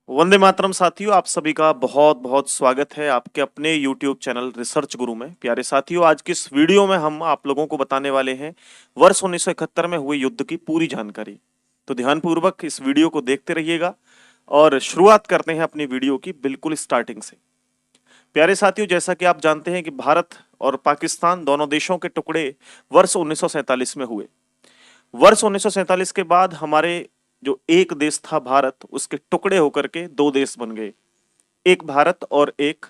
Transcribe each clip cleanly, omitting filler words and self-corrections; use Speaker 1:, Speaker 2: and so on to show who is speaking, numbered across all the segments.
Speaker 1: वंदे मातरम साथियों, आप सभी का बहुत बहुत स्वागत है आपके अपने YouTube चैनल रिसर्च गुरु में। प्यारे साथियों, आज की इस वीडियो में हम आप लोगों को बताने वाले हैं वर्ष 1971 में हुए युद्ध की पूरी जानकारी। तो ध्यानपूर्वक इस वीडियो को देखते रहिएगा और शुरुआत करते हैं अपनी वीडियो की बिल्कुल स्टार्टिंग से। प्यारे साथियों, जैसा कि आप जानते हैं कि भारत और पाकिस्तान दोनों देशों के टुकड़े वर्ष 1947 में हुए। वर्ष 1947 के बाद हमारे जो एक देश था भारत, उसके टुकड़े होकर के दो देश बन गए, एक भारत और एक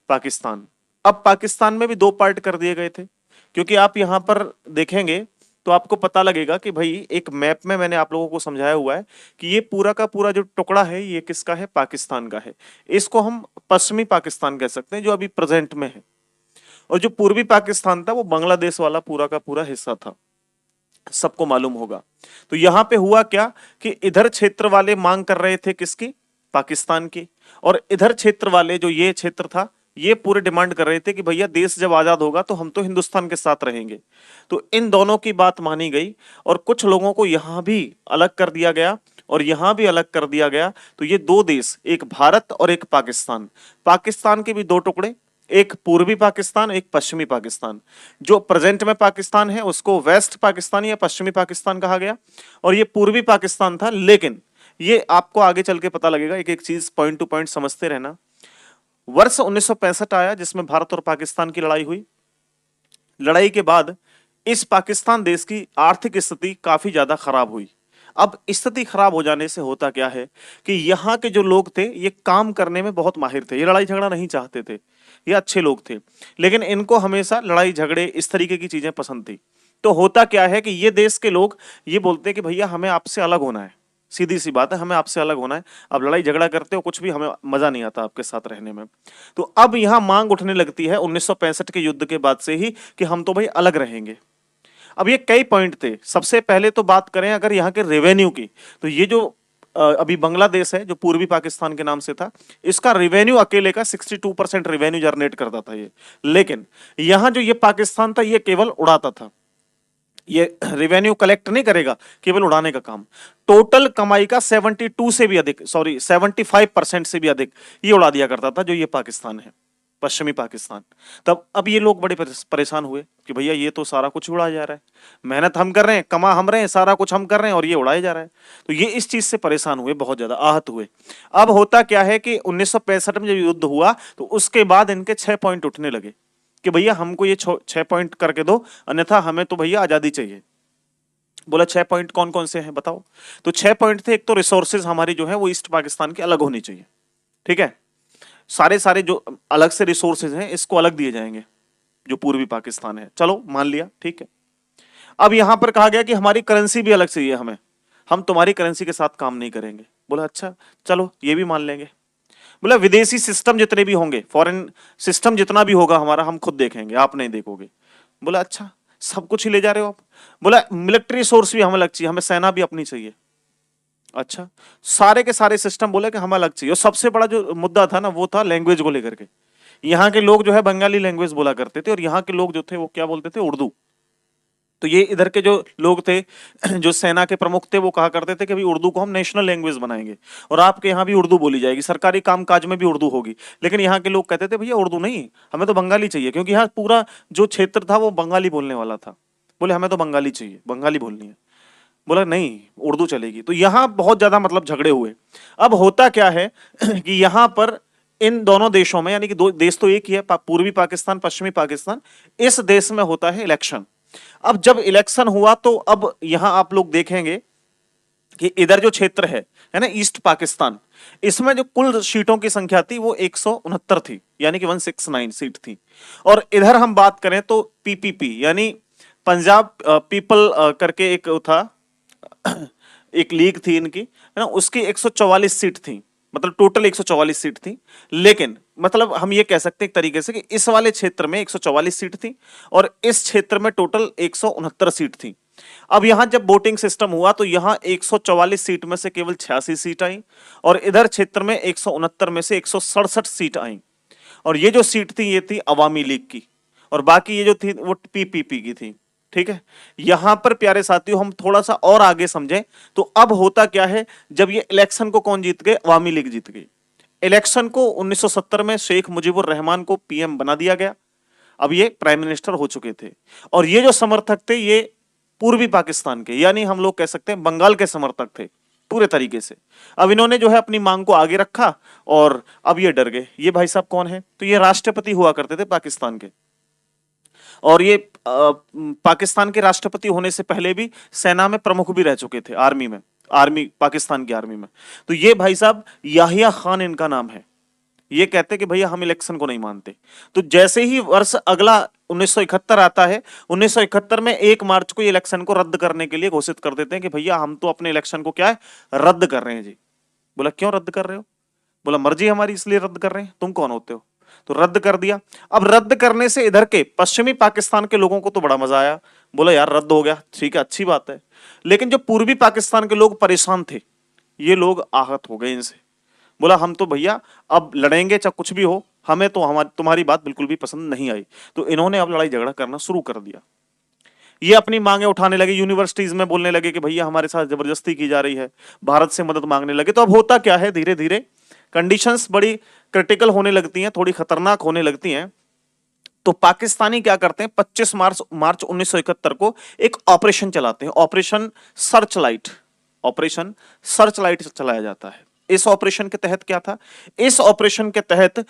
Speaker 1: पाकिस्तान। अब पाकिस्तान में भी दो पार्ट कर दिए गए थे, क्योंकि आप यहां पर देखेंगे तो आपको पता लगेगा कि भाई एक मैप में मैंने आप लोगों को समझाया हुआ है कि ये पूरा का पूरा जो टुकड़ा है ये किसका है, पाकिस्तान का है। इसको हम पश्चिमी पाकिस्तान कह सकते हैं जो अभी प्रेजेंट में है, और जो पूर्वी पाकिस्तान था वो बांग्लादेश वाला पूरा का पूरा हिस्सा था, सबको मालूम होगा। तो यहां पे हुआ क्या कि इधर क्षेत्र वाले मांग कर रहे थे किसकी, पाकिस्तान की, और इधर क्षेत्र वाले जो ये क्षेत्र था ये पूरे डिमांड कर रहे थे कि भैया देश जब आजाद होगा तो हम तो हिंदुस्तान के साथ रहेंगे। तो इन दोनों की बात मानी गई और कुछ लोगों को यहां भी अलग कर दिया गया और यहां भी अलग कर दिया गया। तो ये दो देश, एक भारत और एक पाकिस्तान, पाकिस्तान के भी दो टुकड़े, एक पूर्वी पाकिस्तान एक पश्चिमी पाकिस्तान। जो प्रेजेंट में पाकिस्तान है उसको वेस्ट पाकिस्तान या पश्चिमी पाकिस्तान कहा गया, और ये पूर्वी पाकिस्तान था। लेकिन ये आपको आगे चल के पता लगेगा, एक एक चीज पॉइंट टू पॉइंट समझते रहना। वर्ष 1965 आया जिसमें भारत और पाकिस्तान की लड़ाई हुई। लड़ाई के बाद इस पाकिस्तान देश की आर्थिक स्थिति काफी ज्यादा खराब हुई। अब स्थिति खराब हो जाने से होता क्या है कि यहाँ के जो लोग थे ये काम करने में बहुत माहिर थे, ये लड़ाई झगड़ा नहीं चाहते थे, ये अच्छे लोग थे, लेकिन इनको हमेशा लड़ाई झगड़े इस तरीके की चीजें पसंद थी। तो होता क्या है कि ये देश के लोग ये बोलते हैं कि भैया हमें आपसे अलग होना है, सीधी सी बात है, हमें आपसे अलग होना है। अब लड़ाई झगड़ा करते हो कुछ भी, हमें मजा नहीं आता आपके साथ रहने में। तो अब यहां मांग उठने लगती है 1965 के युद्ध के बाद से ही कि हम तो भाई अलग रहेंगे। अब ये कई पॉइंट थे। सबसे पहले तो बात करें अगर यहाँ के रेवेन्यू की, तो ये जो अभी बांग्लादेश है जो पूर्वी पाकिस्तान के नाम से था, इसका रेवेन्यू अकेले का 62% रेवेन्यू जनरेट करता था ये। लेकिन यहां जो ये पाकिस्तान था ये केवल उड़ाता था, ये रेवेन्यू कलेक्ट नहीं करेगा, केवल उड़ाने का काम। टोटल कमाई का 75% से भी अधिक ये उड़ा दिया करता था जो ये पाकिस्तान है, पश्चिमी पाकिस्तान। तब अब ये लोग बड़े परेशान हुए कि भैया ये तो सारा कुछ उड़ाया जा रहा है, मेहनत हम कर रहे हैं, कमा हम रहे हैं, सारा कुछ हम कर रहे हैं और ये उड़ाया जा रहा है। तो ये इस चीज से परेशान हुए, बहुत ज्यादा आहत हुए। अब होता क्या है कि 1965 में जब युद्ध हुआ तो उसके बाद इनके 6 पॉइंट उठने लगे कि भैया हमको ये 6 पॉइंट करके दो, अन्यथा हमें तो भैया आजादी चाहिए। बोला 6 पॉइंट कौन कौन से हैं बताओ। तो 6 पॉइंट थे, एक तो रिसोर्सेज हमारी जो है वो ईस्ट पाकिस्तान की अलग होनी चाहिए, ठीक है, सारे सारे जो अलग से रिसोर्सेज हैं इसको अलग दिए जाएंगे जो पूर्वी पाकिस्तान है, चलो मान लिया, ठीक है। अब यहां पर कहा गया कि हमारी करेंसी भी अलग चाहिए हमें, हम तुम्हारी करेंसी के साथ काम नहीं करेंगे। बोला अच्छा चलो ये भी मान लेंगे। बोला विदेशी सिस्टम जितने भी होंगे, फॉरेन सिस्टम जितना भी होगा हमारा, हम खुद देखेंगे, आप नहीं देखोगे। बोला अच्छा सब कुछ ही ले जा रहे हो आप। बोला मिलिट्री सोर्स भी हमें अलग चाहिए, हमें सेना भी अपनी चाहिए। अच्छा, सारे के सारे सिस्टम बोले कि हमें अलग चाहिए। और सबसे बड़ा जो मुद्दा था ना वो था लैंग्वेज को लेकर के। यहाँ के लोग जो है बंगाली लैंग्वेज बोला करते थे और यहाँ के लोग जो थे वो क्या बोलते थे, उर्दू। तो ये इधर के जो लोग थे, जो सेना के प्रमुख थे, वो कहा करते थे कि भाई उर्दू को हम नेशनल लैंग्वेज बनाएंगे और आपके यहाँ भी उर्दू बोली जाएगी, सरकारी कामकाज में भी उर्दू होगी। लेकिन यहाँ के लोग कहते थे भैया उर्दू नहीं, हमें तो बंगाली चाहिए, क्योंकि यहाँ पूरा जो क्षेत्र था वो बंगाली बोलने वाला था। बोले हमें तो बंगाली चाहिए, बंगाली बोलनी है। बोला नहीं उर्दू चलेगी। तो यहाँ बहुत ज्यादा मतलब झगड़े हुए। अब होता क्या है कि यहाँ पर इन दोनों देशों में, यानी कि दो देश तो एक ही है, पूर्वी पाकिस्तान पश्चिमी पाकिस्तान, इस देश में होता है इलेक्शन। अब जब इलेक्शन हुआ तो अब यहां आप लोग देखेंगे कि इधर जो क्षेत्र है ना ईस्ट पाकिस्तान, इसमें जो कुल सीटों की संख्या थी वो 169 थी, यानी कि 169 सीट थी। और इधर हम बात करें तो पीपीपी यानी पंजाब पीपल करके एक था, एक लीग थी इनकी, है ना, उसकी 144 सीट थी, मतलब टोटल 144 सीट थी। लेकिन मतलब हम ये कह सकते हैं एक तरीके से कि इस वाले क्षेत्र में 144 सीट थी और इस क्षेत्र में टोटल 169 सीट थी। अब यहां जब वोटिंग सिस्टम हुआ तो यहां 144 सीट में से केवल 86 सीट आई और इधर क्षेत्र में 169 में से 167 सीट आई। और ये जो सीट थी ये थी अवामी लीग की और बाकी ये जो थी वो पीपीपी की थी, ठीक है। यहां पर प्यारे साथियों हम थोड़ा सा और आगे समझें तो अब होता क्या है, जब ये इलेक्शन को कौन जीत गए, अवामी लीग जीत गई। इलेक्शन को 1970 में शेख मुजीबुर रहमान को पीएम बना दिया गया। अब ये प्राइम मिनिस्टर हो चुके थे और ये जो समर्थक थे ये पूर्वी पाकिस्तान के, यानी हम लोग कह सकते हैं बंगाल के समर्थक थे पूरे तरीके से। अब इन्होंने जो है अपनी मांग को आगे रखा और अब ये डर गए। ये भाई साहब कौन है, तो ये राष्ट्रपति हुआ करते थे पाकिस्तान के, और ये पाकिस्तान के राष्ट्रपति होने से पहले भी सेना में प्रमुख भी रह चुके थे, आर्मी में, आर्मी पाकिस्तान की आर्मी में। तो ये भाई साहब याहिया खान इनका नाम है। ये कहते कि भैया हम इलेक्शन को नहीं मानते। तो जैसे ही वर्ष अगला 1971 आता है, 1971 में 1 मार्च को इलेक्शन को रद्द करने के लिए घोषित कर देते हैं कि भैया हम तो अपने इलेक्शन को क्या है, रद्द कर रहे हैं जी। बोला क्यों रद्द कर रहे हो, बोला मर्जी हमारी इसलिए रद्द कर रहे हैं, तुम कौन होते हो। तो रद्द कर दिया। अब रद्द करने से इधर के पश्चिमी पाकिस्तान के लोगों को तो बड़ा मजा आया, बोला यार रद्द हो गया, ठीक है अच्छी बात है। लेकिन जो पूर्वी पाकिस्तान के लोग परेशान थे, ये लोग आहत हो गए इनसे। बोला हम तो भैया अब लड़ेंगे चाहे कुछ भी हो, हमें तो हमारी तुम्हारी बात बिल्कुल भी पसंद नहीं आई। तो इन्होंने अब लड़ाई झगड़ा करना शुरू कर दिया। ये अपनी मांगे उठाने लगे, यूनिवर्सिटीज में बोलने लगे कि भैया हमारे साथ जबरदस्ती की जा रही है, भारत से मदद मांगने लगे। तो अब होता क्या है, धीरे धीरे कंडीशंस बड़ी क्रिटिकल होने लगती हैं, थोड़ी खतरनाक होने लगती हैं। तो पाकिस्तानी क्या करते हैं, 25 मार्च 1971 को एक ऑपरेशन चलाते हैं, operation search light. Operation search light चलाया जाता है। इस ऑपरेशन के तहत क्या था, इस ऑपरेशन के तहत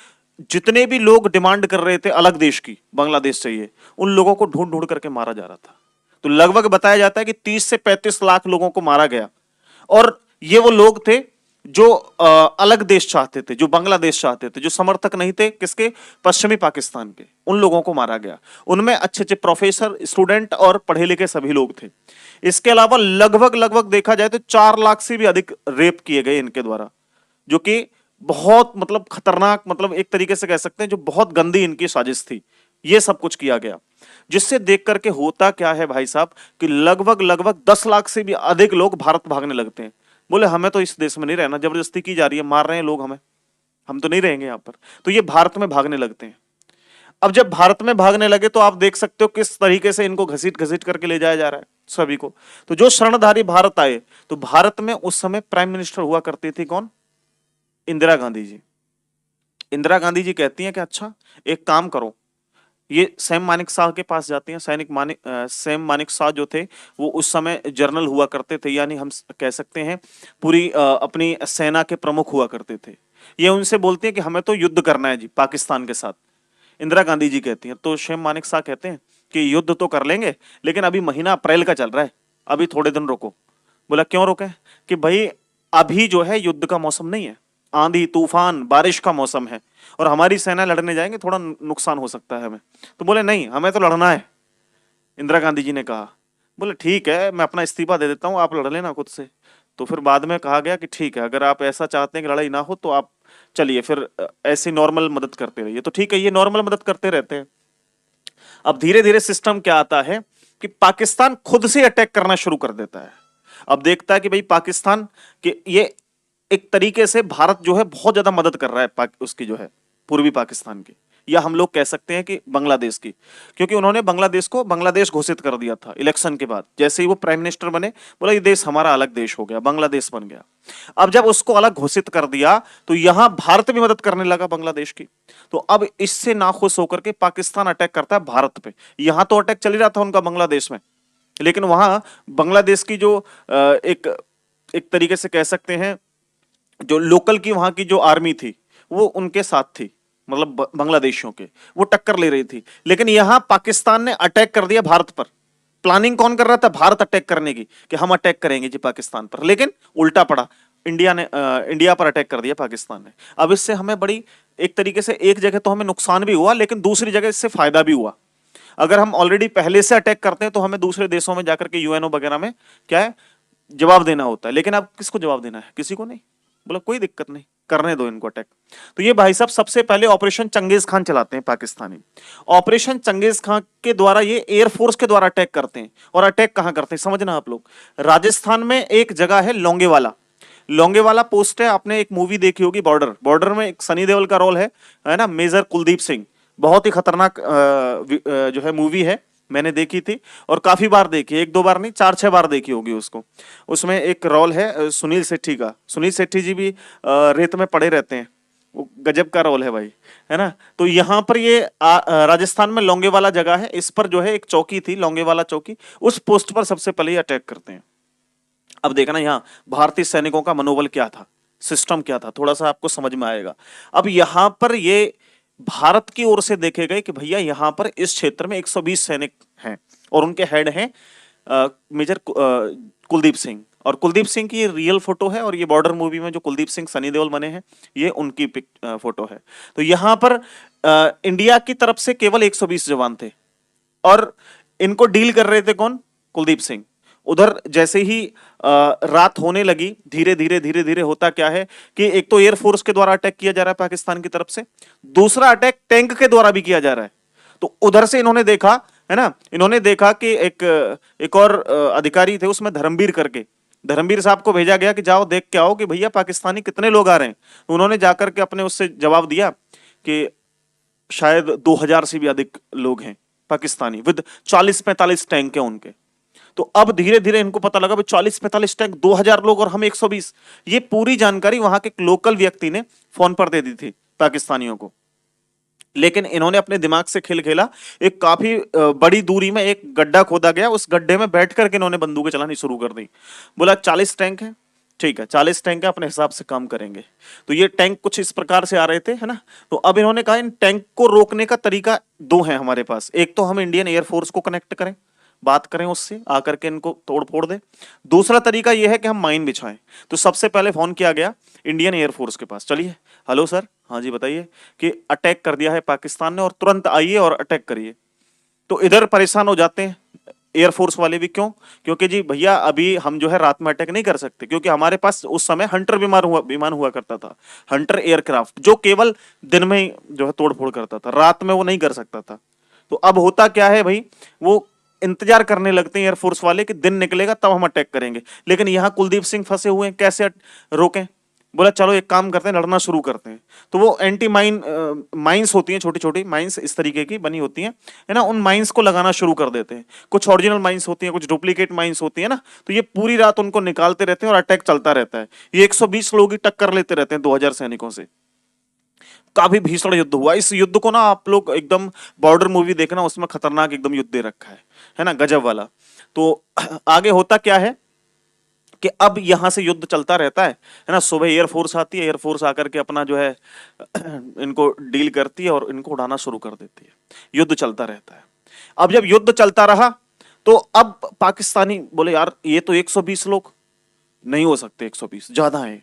Speaker 1: जितने भी लोग डिमांड कर रहे थे अलग देश की, बांग्लादेश चाहिए, उन लोगों को ढूंढ ढूंढ करके मारा जा रहा था। तो लगभग बताया जाता है कि 30 से 35 लाख लोगों को मारा गया। और ये वो लोग थे जो अलग देश चाहते थे, जो बांग्लादेश चाहते थे, जो समर्थक नहीं थे किसके, पश्चिमी पाकिस्तान के, उन लोगों को मारा गया। उनमें अच्छे अच्छे प्रोफेसर, स्टूडेंट और पढ़े लिखे सभी लोग थे। इसके अलावा लगभग लगभग देखा जाए तो 4 लाख से भी अधिक रेप किए गए इनके द्वारा, जो कि बहुत मतलब खतरनाक, मतलब एक तरीके से कह सकते हैं जो बहुत गंदी इनकी साजिश थी। ये सब कुछ किया गया, जिससे देख करके होता क्या है भाई साहब कि लगभग लगभग 10 लाख से भी अधिक लोग भारत भागने लगते हैं। बोले हमें तो इस देश में नहीं रहना, जबरदस्ती की जा रही है, मार रहे हैं लोग हमें, हम तो नहीं रहेंगे यहां पर। तो ये भारत में भागने लगते हैं। अब जब भारत में भागने लगे तो आप देख सकते हो किस तरीके से इनको घसीट घसीट करके ले जाया जा रहा है सभी को। तो जो शरणधारी भारत आए, तो भारत में उस समय प्राइम मिनिस्टर हुआ करती थी कौन, इंदिरा गांधी जी। इंदिरा गांधी जी कहती हैं कि अच्छा एक काम करो, ये सैम मानिक शाह के पास जाती हैं। सैम मानिक शाह जो थे वो उस समय जनरल हुआ करते थे, यानी हम कह सकते हैं पूरी अपनी सेना के प्रमुख हुआ करते थे। ये उनसे बोलते हैं कि हमें तो युद्ध करना है जी पाकिस्तान के साथ। इंदिरा गांधी जी कहती हैं, तो सैम मानिक शाह कहते हैं कि युद्ध तो कर लेंगे लेकिन अभी महीना अप्रैल का चल रहा है, अभी थोड़े दिन रुको। बोला क्यों रोके, कि भाई अभी जो है युद्ध का मौसम नहीं है, आंधी तूफान बारिश का मौसम है और हमारी सेना लड़ने जाएंगे, थोड़ा नुकसान हो सकता है हमें। तो बोले नहीं हमें तो लड़ना है। इंदिरा गांधी जी ने कहा, बोले ठीक है मैं अपना इस्तीफा दे देता हूं, आप लड़ लेना खुद से। तो फिर बाद में कहा गया कि ठीक है अगर आप ऐसा चाहते हैं कि लड़ाई ना हो तो आप चलिए फिर ऐसी नॉर्मल मदद करते रहिए। तो ठीक है, ये नॉर्मल मदद करते रहते हैं। अब धीरे धीरे सिस्टम क्या आता है कि पाकिस्तान खुद से अटैक करना शुरू कर देता है। अब देखता है कि भाई पाकिस्तान के ये एक तरीके से भारत जो है बहुत ज्यादा मदद कर रहा है उसकी जो है पूर्वी पाकिस्तान की, या हम लोग कह सकते हैं कि बांग्लादेश की, क्योंकि उन्होंने बांग्लादेश को बांग्लादेश घोषित कर दिया था इलेक्शन के बाद। जैसे ही वो प्राइम मिनिस्टर बने, बोला ये देश हमारा अलग देश हो गया, बांग्लादेश बन गया। अब जब उसको अलग घोषित कर दिया तो यहां भारत भी मदद करने लगा बांग्लादेश की। तो अब इससे नाखुश होकर के पाकिस्तान अटैक करता है भारत पे। यहां तो अटैक चल ही रहा था उनका बांग्लादेश में, लेकिन वहां बांग्लादेश की जो एक तरीके से कह सकते हैं जो लोकल की वहां की जो आर्मी थी वो उनके साथ थी, मतलब बांग्लादेशियों के, वो टक्कर ले रही थी। लेकिन यहां पाकिस्तान ने अटैक कर दिया भारत पर। प्लानिंग कौन कर रहा था, भारत अटैक करने की, कि हम अटैक करेंगे जी पाकिस्तान पर, लेकिन उल्टा पड़ा, इंडिया पर अटैक कर दिया पाकिस्तान ने। अब इससे हमें बड़ी एक तरीके से एक जगह तो हमें नुकसान भी हुआ, लेकिन दूसरी जगह इससे फायदा भी हुआ। अगर हम ऑलरेडी पहले से अटैक करते हैं तो हमें दूसरे देशों में जाकर के यूएनओ वगैरह में क्या है जवाब देना होता है, लेकिन अब किसको जवाब देना है, किसी को नहीं। बोला कोई दिक्कत नहीं, करने दो इनको अटैक। तो ये भाई साहब सबसे पहले ऑपरेशन चंगेज खान चलाते हैं पाकिस्तानी। ऑपरेशन चंगेज खान के द्वारा ये एयरफोर्स के द्वारा अटैक करते हैं। और अटैक कहां करते हैं समझना आप लोग, राजस्थान में एक जगह है लोंगेवाला। लोंगेवाला पोस्ट है, आपने एक मूवी देखी होगी बॉर्डर, बॉर्डर में एक सनी देओल का रोल है ना, मेजर कुलदीप सिंह। बहुत ही खतरनाक जो है मूवी है, मैंने देखी थी और काफी बार देखी, एक दो बार नहीं, 4-6 बार देखी होगी उसको। उसमें एक रोल है सुनील शेट्टी का। सुनील शेट्टी जी भी रेत में पड़े रहते हैं, वो गजब का रोल है भाई, है ना। तो यहाँ पर ये राजस्थान में लोंगेवाला जगह है, इस पर जो है एक चौकी थी, लोंगेवाला चौकी, उस पोस्ट पर सबसे पहले ये अटैक करते हैं। अब देखना यहाँ भारतीय सैनिकों का मनोबल क्या था, सिस्टम क्या था, थोड़ा सा आपको समझ में आएगा। अब यहां पर ये भारत की ओर से देखे गए कि भैया यहां पर इस क्षेत्र में 120 सैनिक हैं और उनके हेड हैं मेजर कुलदीप सिंह। और कुलदीप सिंह की ये रियल फोटो है, और ये बॉर्डर मूवी में जो कुलदीप सिंह सनी देओल बने हैं, ये उनकी फोटो है। तो यहां पर इंडिया की तरफ से केवल 120 जवान थे और इनको डील कर रहे थे कौन? कुलदीप सिंह। उधर जैसे ही रात होने लगी, धीरे धीरे होता क्या है कि एक तो एयरफोर्स के द्वारा अटैक किया जा रहा है पाकिस्तान की तरफ से, दूसरा अटैक टैंक के द्वारा भी किया जा रहा है। तो उधर से इन्होंने देखा, है ना, इन्होंने देखा कि एक और अधिकारी थे उसमें, धर्मवीर करके, धर्मवीर साहब को भेजा गया कि जाओ देख के आओ कि भैया पाकिस्तानी कितने लोग आ रहे हैं। तो उन्होंने जाकर के अपने उससे जवाब दिया कि शायद 2000 से भी अधिक लोग हैं पाकिस्तानी, विद 40-45 टैंक है उनके। तो अब धीरे धीरे इनको पता लगा भाई 40-45 टैंक, 2000 लोग और हम 120। ये पूरी जानकारी वहां के लोकल व्यक्ति ने फोन पर दे दी थी पाकिस्तानियों को। लेकिन इन्होंने अपने दिमाग से खेल खेला, एक काफी बड़ी दूरी में एक गड्ढा खोदा गया, उस गड्ढे में बैठ करके इन्होंने बंदूकें चलानी शुरू कर दी। बोला 40 टैंक है, ठीक है 40 टैंक है, अपने हिसाब से काम करेंगे। तो ये टैंक कुछ इस प्रकार से आ रहे थे, है ना। तो अब इन्होंने कहा इन टैंक को रोकने का तरीका दो है हमारे पास। एक तो हम इंडियन एयरफोर्स को कनेक्ट करें, बात करें उससे, आकर के इनको तोड़ फोड़ दे। दूसरा तरीका यह है कि हम माइन बिछाएं। तो सबसे पहले फोन किया गया इंडियन एयरफोर्स के पास, चलिए हेलो सर, हाँ जी बताइए कि अटैक कर दिया है पाकिस्तान ने और तुरंत आइए और अटैक करिए। तो इधर परेशान हो जाते हैं एयरफोर्स वाले भी। क्यों? क्योंकि जी भैया अभी हम जो है रात में अटैक नहीं कर सकते, क्योंकि हमारे पास उस समय हंटर विमान हुआ करता था, हंटर एयरक्राफ्ट, जो केवल दिन में ही जो है तोड़फोड़ करता था, रात में वो नहीं कर सकता था। तो अब होता क्या है भाई, वो इंतजार करने लगते हैं एयरफोर्स वाले कि दिन निकलेगा तब हम अटैक करेंगे। लेकिन यहां कुलदीप सिंह फंसे हुए हैं, कैसे रोकें? बोला चलो एक काम करते हैं, लड़ना शुरू करते हैं। तो वो एंटी माइंस होती हैं, छोटी छोटी माइंस इस तरीके की बनी होती हैं, है ना, उन माइंस को लगाना शुरू कर देते हैं। कुछ ओरिजिनल माइंस होती हैं, कुछ डुप्लीकेट माइंस होती है ना। तो ये पूरी रात उनको निकालते रहते हैं और अटैक चलता रहता है। ये 120 लोग ही टक्कर लेते रहते हैं 2000 सैनिकों से। काफी भीषण युद्ध हुआ। इस युद्ध को ना आप लोग एकदम बॉर्डर मूवी देखना, उसमें खतरनाक एकदम युद्ध दे रखा है ना, गजब वाला। तो आगे होता क्या है कि अब यहां से युद्ध चलता रहता है ना। सुबह एयरफोर्स आती है, एयरफोर्स आकर के अपना जो है इनको डील करती है और इनको उड़ाना शुरू कर देती है। युद्ध चलता रहता है। अब जब युद्ध चलता रहा तो अब पाकिस्तानी बोले यार ये तो 120 लोग नहीं हो सकते, 120 ज्यादा है।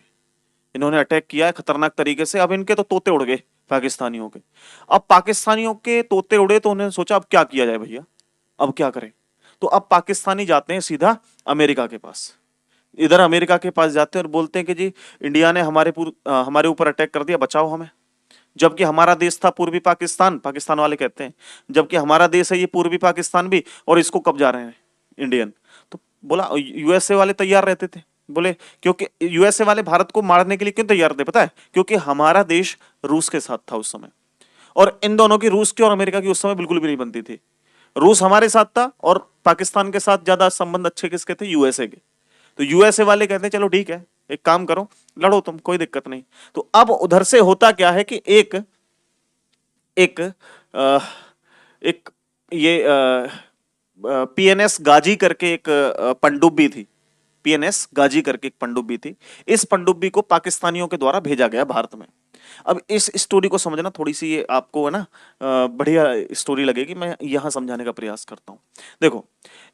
Speaker 1: इन्होंने अटैक किया है खतरनाक तरीके से, अब इनके तो तोते उड़ गए पाकिस्तानियों के। अब पाकिस्तानियों के तोते उड़े तो उन्होंने सोचा अब क्या किया जाए भैया, अब क्या करें। तो अब पाकिस्तानी जाते हैं सीधा अमेरिका के पास। इधर अमेरिका के पास जाते हैं और बोलते हैं कि जी इंडिया ने हमारे ऊपर अटैक कर दिया, बचाओ हमें। जबकि हमारा देश था पूर्वी पाकिस्तान, पाकिस्तान वाले कहते हैं जबकि हमारा देश है ये पूर्वी पाकिस्तान भी, और इसको कब जा रहे हैं इंडियन। तो बोला यूएसए वाले तैयार रहते थे। बोले क्योंकि यूएसए वाले भारत को मारने के लिए क्यों तैयार थे पता है? क्योंकि हमारा देश रूस के साथ था उस समय, और इन दोनों की, रूस की और अमेरिका की, उस समय बिल्कुल भी नहीं बनती थी। रूस हमारे साथ था और पाकिस्तान के साथ ज्यादा संबंध अच्छे किसके थे? यूएसए के। तो यूएसए वाले कहते हैं चलो ठीक है, एक काम करो, लड़ो तुम, कोई दिक्कत नहीं। तो अब उधर से होता क्या है कि एक एक आ, एक ये पीएनएस गाजी करके एक पनडुब्बी थी, पीएनएस गाजी करके एक पनडुब्बी थी। इस पनडुब्बी को पाकिस्तानियों के द्वारा भेजा गया भारत में। अब इस स्टोरी को समझना, थोड़ी सी ये आपको है ना बढ़िया स्टोरी लगेगी, मैं यहां समझाने का प्रयास करता हूं। देखो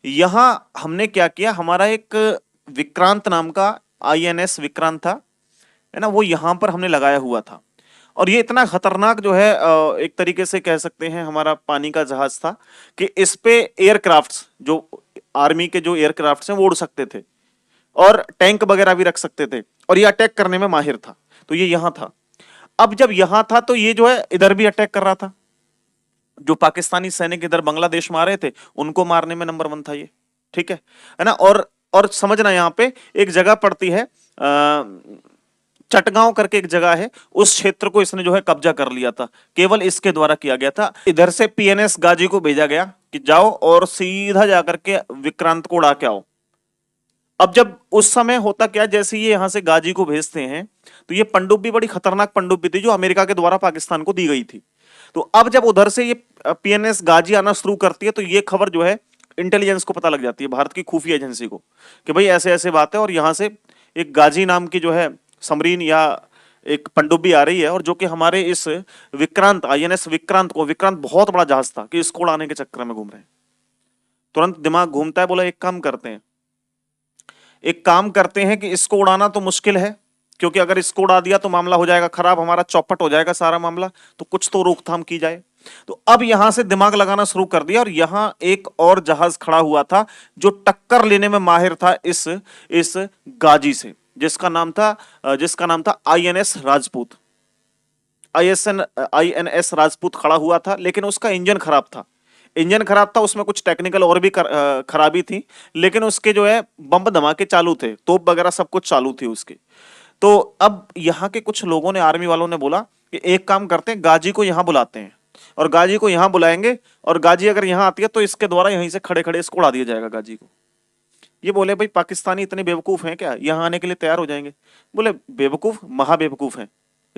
Speaker 1: यहां हमने क्या किया, हमारा एक विक्रांत नाम का आईएनएस विक्रांत था, है ना, वो यहां पर हमने लगाया हुआ था। और ये इतना खतरनाक जो है एक तरीके से कह सकते हैं हमारा पानी का जहाज था कि इस पे एयरक्राफ्ट्स, जो आर्मी के जो एयरक्राफ्ट्स हैं वो उड़ सकते थे और टैंक वगैरह भी रख सकते थे, और ये अटैक करने में माहिर था। तो ये यहां था। अब जब यहां था तो ये जो है इधर भी अटैक कर रहा था। जो पाकिस्तानी सैनिक इधर बांग्लादेश में आ रहे थे उनको मारने में नंबर 1 था ये, ठीक है ना। और समझना यहां पे एक जगह पड़ती है चटगांव करके एक जगह है, उस क्षेत्र को इसने जो है कब्जा कर लिया था, केवल इसके द्वारा किया गया था। इधर से पीएनएस गाजी को भेजा गया कि जाओ और सीधा जाकर के विक्रांत को उड़ा के आओ। अब जब उस समय होता क्या, जैसे ये यहां से गाजी को भेजते हैं तो ये पनडुब्बी बड़ी खतरनाक पनडुब्बी थी जो अमेरिका के द्वारा पाकिस्तान को दी गई थी। तो अब जब उधर से ये पीएनएस गाजी आना शुरू करती है तो ये खबर जो है इंटेलिजेंस को पता लग जाती है, भारत की खुफिया एजेंसी को, कि भाई ऐसे ऐसे बात है और यहां से एक गाजी नाम की जो है समरीन या एक पनडुब्बी आ रही है, और जो कि हमारे इस विक्रांत आईएनएस विक्रांत को, विक्रांत बहुत बड़ा जहाज था कि इसको उड़ाने के चक्कर में घूम रहे हैं। तुरंत दिमाग घूमता है, बोला एक काम करते हैं कि इसको उड़ाना तो मुश्किल है, क्योंकि अगर इसको उड़ा दिया तो मामला हो जाएगा खराब, हमारा चौपट हो जाएगा सारा मामला, तो कुछ तो रोकथाम की जाए। तो अब यहां से दिमाग लगाना शुरू कर दिया, और यहां एक और जहाज खड़ा हुआ था जो टक्कर लेने में माहिर था इस गाजी से, जिसका नाम था आईएनएस राजपूत। आईएनएस राजपूत खड़ा हुआ था, लेकिन उसका इंजन खराब था, उसमें कुछ टेक्निकल और भी खराबी थी, लेकिन उसके जो है बम धमाके चालू थे, तोप वगैरह सब कुछ चालू थी उसके। तो अब यहाँ के कुछ लोगों ने, आर्मी वालों ने बोला कि एक काम करते हैं, गाजी को यहाँ बुलाते हैं, और गाजी को यहाँ बुलाएंगे, और गाजी अगर यहाँ आती है तो इसके द्वारा यहीं से खड़े खड़े इसको उड़ा दिया जाएगा गाजी को। ये बोले भाई पाकिस्तानी इतने बेवकूफ हैं क्या, यहाँ आने के लिए तैयार हो जाएंगे? बोले बेवकूफ, महा बेवकूफ हैं,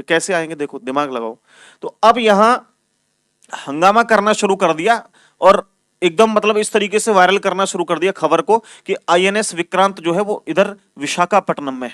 Speaker 1: कैसे आएंगे, देखो दिमाग लगाओ। तो अब यहाँ हंगामा करना शुरू कर दिया, और एकदम मतलब इस तरीके से वायरल करना शुरू कर दिया खबर को कि आईएनएस विक्रांत जो है वो इधर विशाखापट्टनम में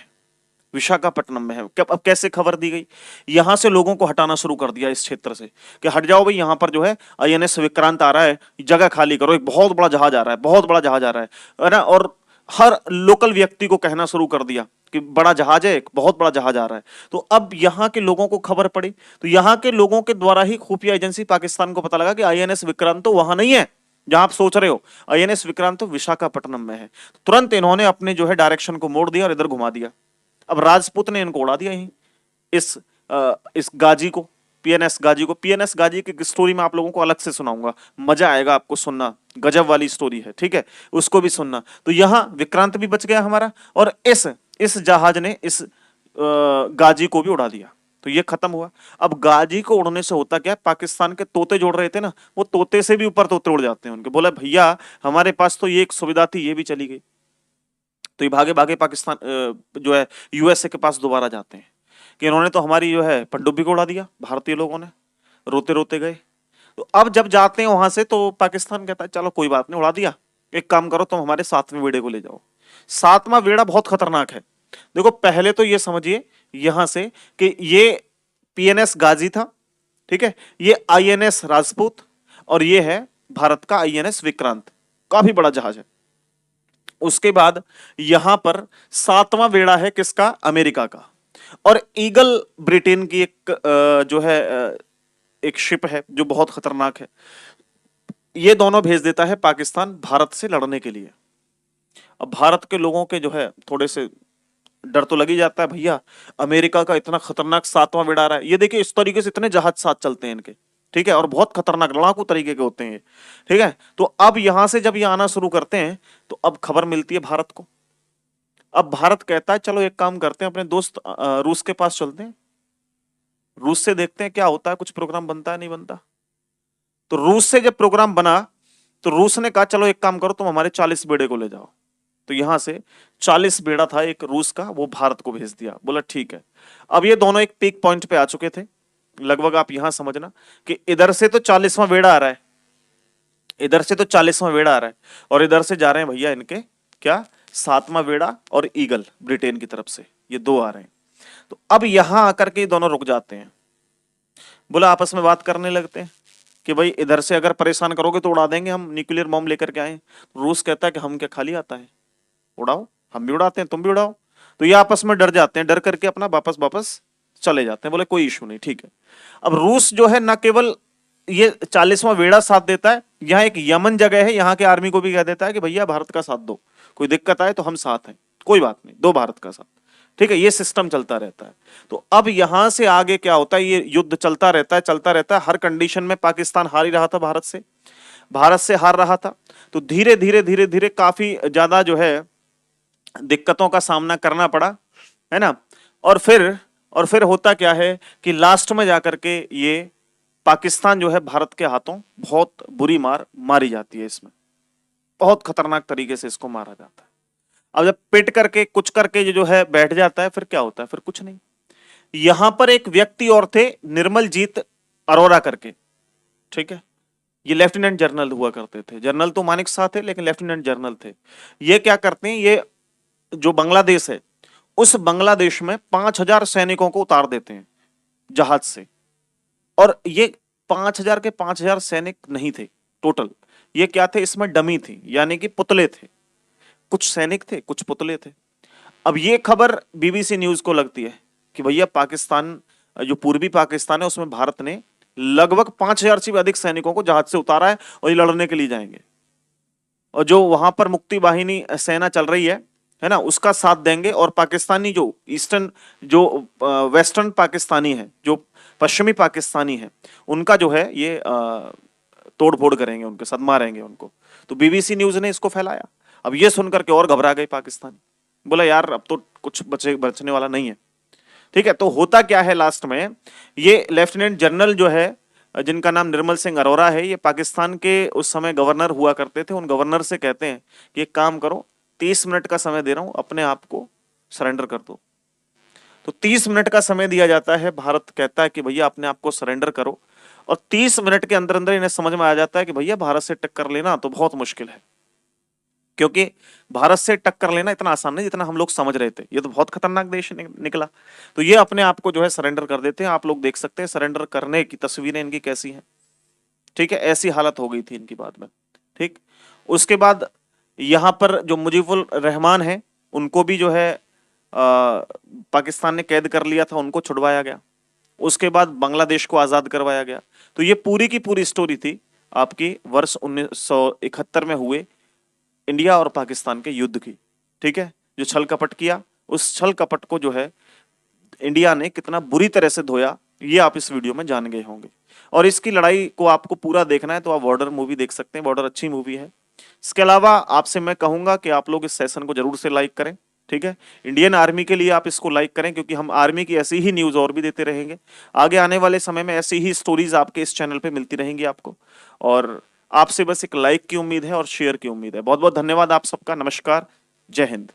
Speaker 1: है, अब कैसे खबर दी गई, यहां से लोगों को हटाना शुरू कर दिया इस क्षेत्र से कि हट जाओ भाई, यहां पर जो है आईएनएस विक्रांत आ रहा है, जगह खाली करो, एक बहुत बड़ा जहाज आ रहा है ना। और हर लोकल व्यक्ति को कहना शुरू कर दिया कि बड़ा जहाज है, एक बहुत बड़ा जहाज आ रहा है। तो अब यहाँ के लोगों को खबर पड़ी, तो यहाँ के लोगों के द्वारा ही खुफिया एजेंसी पाकिस्तान को पता लगा कि आईएनएस विक्रांत तो वहां नहीं है जहां आप सोच रहे हो, आईएनएस विक्रांत तो विशाखापट्टनम में है। तुरंत इन्होंने अपने जो है डायरेक्शन को मोड़ दिया और इधर घुमा दिया। अब राजपूत ने इनको उड़ा दिया यहीं, इस गाजी को, पीएनएस गाजी की स्टोरी मैं आप लोगों को अलग से सुनाऊंगा, मजा आएगा आपको सुनना, गजब वाली स्टोरी है, ठीक है, उसको भी सुनना। तो यहां विक्रांत भी बच गया हमारा, और इस जहाज ने इस गाजी को भी उड़ा दिया, तो ये खत्म हुआ। अब गाजी को उड़ने से होता क्या, पाकिस्तान के तोते जोड़ रहे थे ना, वो तोते से भी ऊपर तोते उड़ जाते हैं उनके। बोला भैया हमारे पास तो ये एक सुविधा थी, ये भी चली गई। तो ये भागे भागे पाकिस्तान जो है यूएसए के पास दोबारा जाते हैं कि इन्होंने तो हमारी जो है पनडुब्बी को उड़ा दिया, भारतीय लोगों ने, रोते रोते गए। तो अब जब जाते हैं वहां से तो पाकिस्तान कहता है चलो कोई बात नहीं, उड़ा दिया, एक काम करो तुम हमारे 7वें बेड़े को ले जाओ। 7वां बेड़ा बहुत खतरनाक है। देखो पहले तो ये समझिए यहां से कि ये पीएनएस गाजी था, ठीक है, ये आईएनएस राजपूत, और ये है भारत का आईएनएस विक्रांत, काफी बड़ा जहाज है। उसके बाद यहां पर 7वां बेड़ा है किसका, अमेरिका का, और ईगल ब्रिटेन की एक जो है एक शिप है जो बहुत खतरनाक है। ये दोनों भेज देता है पाकिस्तान भारत से लड़ने के लिए। अब भारत के लोगों के जो है थोड़े से डर तो लग ही जाता है, भैया अमेरिका का इतना खतरनाक 7वां बेड़ा आ रहा है। ये देखिए इस तरीके से इतने जहाज साथ चलते हैं इनके, ठीक है, और बहुत खतरनाक लड़ाकू तरीके के होते हैं, ठीक है। तो अब यहां से जब ये आना शुरू करते हैं तो अब खबर मिलती है भारत को। अब भारत कहता है चलो एक काम करते हैं, अपने दोस्त रूस के पास चलते हैं, रूस से देखते हैं क्या होता है, कुछ प्रोग्राम बनता है नहीं बनता। तो रूस से जब प्रोग्राम बना तो रूस ने कहा चलो एक काम करो तुम हमारे 40 बेड़े को ले जाओ। तो यहां से 40 बेड़ा था एक रूस का, वो भारत को भेज दिया। बोला ठीक है। अब ये दोनों एक पीक पॉइंट पे आ चुके थे, लगभग आप यहां समझना कि इधर से तो 40वां बेड़ा आ रहा है, इधर से तो 40वां बेड़ा आ रहा है, और इधर से जा रहे हैं भैया इनके क्या 7वां बेड़ा और ईगल ब्रिटेन की तरफ से, ये दो आ रहे हैं। तो अब यहां आकर के दोनों रुक जाते हैं। बोला आपस में बात करने लगते हैं कि भाई इधर से अगर परेशान करोगे तो उड़ा देंगे, हम न्यूक्लियर बॉम्ब लेकर के आए। रूस कहता है कि हम क्या खाली आता है, उड़ाओ, हम भी उड़ाते हैं तुम भी उड़ाओ। तो ये आपस में डर जाते हैं, डर करके अपना वापस चले जाते हैं। बोले कोई इशू नहीं, ठीक है। अब रूस जो है ना केवल ये 40वां बेड़ा साथ देता है, यहाँ एक यमन जगह है, यहाँ के आर्मी को भी कह देता है कि भैया भारत का साथ दो, कोई दिक्कत आए तो हम साथ हैं, कोई बात नहीं, दो भारत का साथ, ठीक है। ये सिस्टम चलता रहता है। तो अब यहां से आगे क्या होता है, ये युद्ध चलता रहता है। हर कंडीशन में पाकिस्तान हार ही रहा था, भारत से हार रहा था। तो धीरे धीरे काफी ज्यादा जो है दिक्कतों का सामना करना पड़ा, है ना। और फिर और फिर होता क्या है कि लास्ट में जाकर के ये पाकिस्तान जो है भारत के हाथों बहुत बुरी मार मारी जाती है। इसमें बहुत खतरनाक तरीके से इसको मारा जाता है। अब जब पिट करके कुछ करके ये जो है बैठ जाता है, फिर क्या होता है? फिर कुछ नहीं। यहां पर एक व्यक्ति और थे, निर्मलजीत अरोरा करके, ठीक है। ये लेफ्टिनेंट जनरल हुआ करते थे। जनरल तो मानिक शाह थे, लेकिन लेफ्टिनेंट जनरल थे। ये क्या करते हैं, ये जो बांग्लादेश है, उस बांग्लादेश में 5,000 सैनिकों को उतार देते हैं जहाज से। और ये 5,000 के 5,000 सैनिक नहीं थे टोटल, ये क्या थे, इसमें डमी थी, यानी कि पुतले थे। कुछ सैनिक थे, कुछ पुतले थे। अब ये खबर बीबीसी न्यूज को लगती है कि भैया पाकिस्तान, जो पूर्वी पाकिस्तान है, उसमें भारत ने लगभग 5,000 से भी अधिक सैनिकों को जहाज से उतारा है और ये लड़ने के लिए जाएंगे। और जो वहां पर मुक्ति वाहिनी सेना चल रही है ना, उसका साथ देंगे। और पाकिस्तानी जो ईस्टर्न, जो वेस्टर्न पाकिस्तानी है, जो पश्चिमी पाकिस्तानी है, उनका जो है ये तोड़ फोड़ करेंगे, उनके साथ मारेंगे उनको। तो बीबीसी न्यूज ने इसको फैलाया। अब ये सुनकर के और घबरा गए पाकिस्तानी, बोला यार अब तो कुछ बचने वाला नहीं है। ठीक है, तो होता क्या है लास्ट में, ये लेफ्टिनेंट जनरल जो है, जिनका नाम निर्मल सिंह अरोरा है, ये पाकिस्तान के उस समय गवर्नर हुआ करते थे। उन गवर्नर से कहते हैं कि एक काम करो, 30 मिनट का समय दे रहा हूं, अपने आप को सरेंडर कर दो। तो 30 मिनट का समय दिया जाता है। भारत कहता है कि भैया अपने आप को सरेंडर करो। और 30 मिनट के अंदर अंदर इन्हें समझ में आ जाता है कि भैया भारत से टक्कर लेना तो बहुत मुश्किल है, क्योंकि भारत से टक्कर लेना इतना आसान नहीं जितना हम लोग समझ रहे थे। ये तो बहुत खतरनाक देश निकला। तो ये अपने आप को जो है सरेंडर कर देते हैं। आप लोग देख सकते हैं सरेंडर करने की तस्वीरें इनकी कैसी हैं। ठीक है, ऐसी हालत हो गई थी इनकी बाद में। ठीक, उसके बाद यहां पर जो मुजीबुर रहमान है, उनको भी जो है पाकिस्तान ने कैद कर लिया था, उनको छुड़वाया गया। उसके बाद बांग्लादेश को आजाद करवाया गया। तो ये पूरी की पूरी स्टोरी थी आपकी वर्ष 1971 में हुए इंडिया और पाकिस्तान के युद्ध की। ठीक है, जो छल कपट किया, उस छल कपट को जो है इंडिया ने कितना बुरी तरह से धोया, ये आप इस वीडियो में जान गए होंगे। और इसकी लड़ाई को आपको पूरा देखना है तो आप बॉर्डर मूवी देख सकते हैं। बॉर्डर अच्छी मूवी है। इसके अलावा आपसे मैं कहूंगा कि आप लोग इस सेशन को जरूर से लाइक करें। ठीक है, इंडियन आर्मी के लिए आप इसको लाइक करें, क्योंकि हम आर्मी की ऐसी ही न्यूज और भी देते रहेंगे। आगे आने वाले समय में ऐसी ही स्टोरीज आपके इस चैनल पे मिलती रहेंगी आपको। और आपसे बस एक लाइक की उम्मीद है और शेयर की उम्मीद है। बहुत बहुत धन्यवाद आप सबका। नमस्कार, जय हिंद।